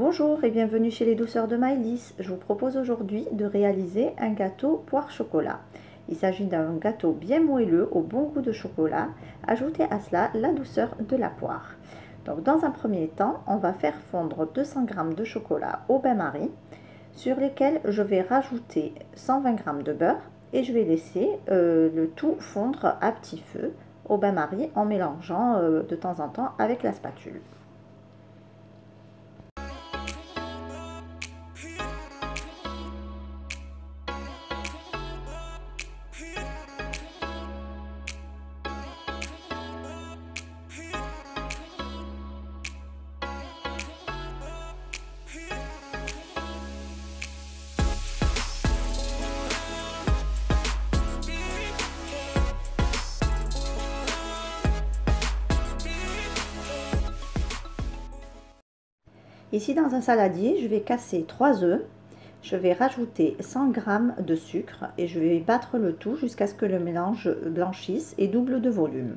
Bonjour et bienvenue chez les douceurs de Maëlys. Je vous propose aujourd'hui de réaliser un gâteau poire chocolat. Il s'agit d'un gâteau bien moelleux au bon goût de chocolat. Ajoutez à cela la douceur de la poire. Donc dans un premier temps, on va faire fondre 200 g de chocolat au bain-marie sur lesquels je vais rajouter 120 g de beurre et je vais laisser le tout fondre à petit feu au bain-marie en mélangeant de temps en temps avec la spatule. Ici dans un saladier, je vais casser 3 œufs, je vais rajouter 100 g de sucre et je vais battre le tout jusqu'à ce que le mélange blanchisse et double de volume.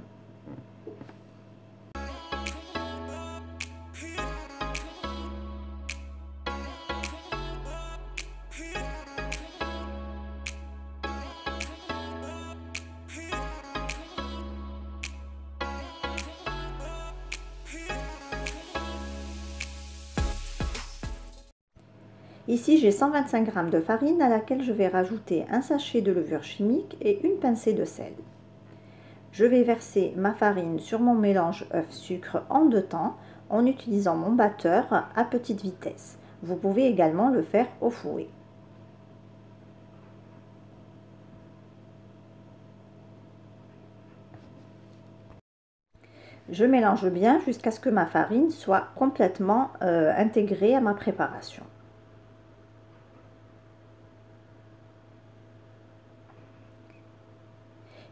Ici, j'ai 125 g de farine à laquelle je vais rajouter un sachet de levure chimique et une pincée de sel. Je vais verser ma farine sur mon mélange œuf-sucre en 2 temps en utilisant mon batteur à petite vitesse. Vous pouvez également le faire au fouet. Je mélange bien jusqu'à ce que ma farine soit complètement intégrée à ma préparation.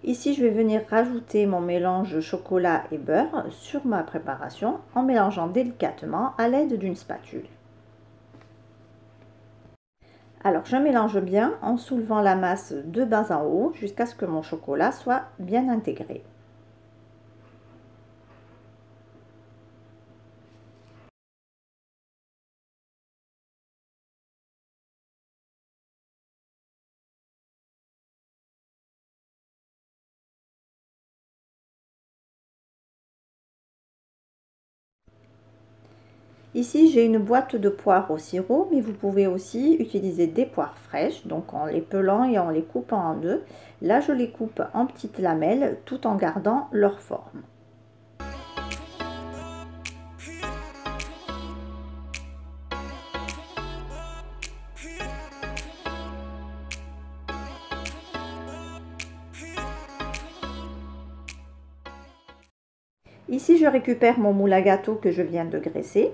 Ici, je vais venir rajouter mon mélange chocolat et beurre sur ma préparation en mélangeant délicatement à l'aide d'une spatule. Alors, je mélange bien en soulevant la masse de bas en haut jusqu'à ce que mon chocolat soit bien intégré. Ici, j'ai une boîte de poires au sirop, mais vous pouvez aussi utiliser des poires fraîches, donc en les pelant et en les coupant en deux. Là, je les coupe en petites lamelles tout en gardant leur forme. Ici, je récupère mon moule à gâteau que je viens de graisser.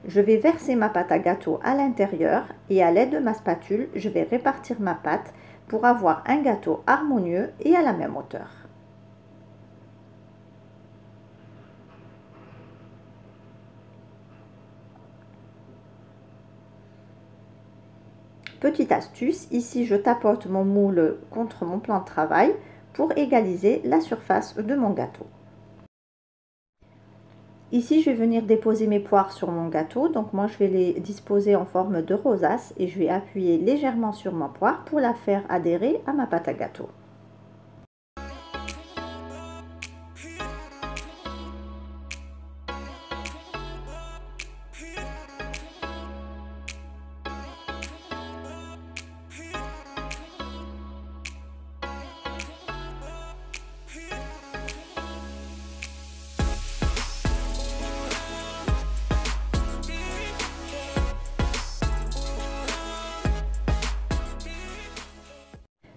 Je vais verser ma pâte à gâteau à l'intérieur et à l'aide de ma spatule, je vais répartir ma pâte pour avoir un gâteau harmonieux et à la même hauteur. Petite astuce, ici je tapote mon moule contre mon plan de travail pour égaliser la surface de mon gâteau. Ici, je vais venir déposer mes poires sur mon gâteau. Donc moi, je vais les disposer en forme de rosace et je vais appuyer légèrement sur ma poire pour la faire adhérer à ma pâte à gâteau.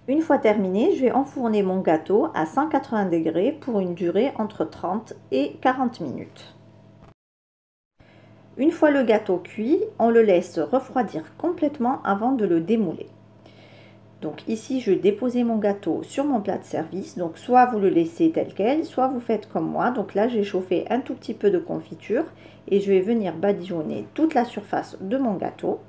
Une fois terminé, je vais enfourner mon gâteau à 180 degrés pour une durée entre 30 et 40 minutes. Une fois le gâteau cuit, on le laisse refroidir complètement avant de le démouler. Donc ici, je vais déposer mon gâteau sur mon plat de service. Donc soit vous le laissez tel quel, soit vous faites comme moi. Donc là, j'ai chauffé un tout petit peu de confiture et je vais venir badigeonner toute la surface de mon gâteau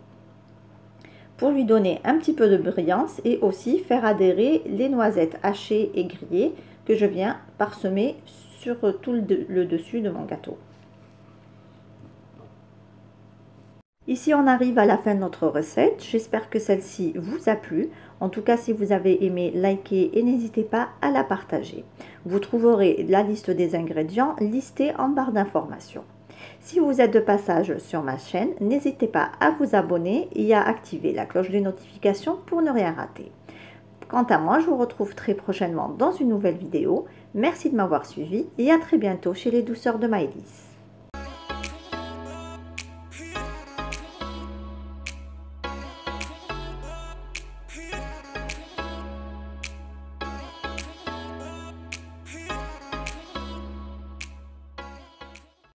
pour lui donner un petit peu de brillance et aussi faire adhérer les noisettes hachées et grillées que je viens parsemer sur tout le dessus de mon gâteau. Ici, on arrive à la fin de notre recette. J'espère que celle-ci vous a plu. En tout cas, si vous avez aimé, likez et n'hésitez pas à la partager. Vous trouverez la liste des ingrédients listée en barre d'informations. Si vous êtes de passage sur ma chaîne, n'hésitez pas à vous abonner et à activer la cloche des notifications pour ne rien rater. Quant à moi, je vous retrouve très prochainement dans une nouvelle vidéo. Merci de m'avoir suivi et à très bientôt chez les douceurs de Maëlys.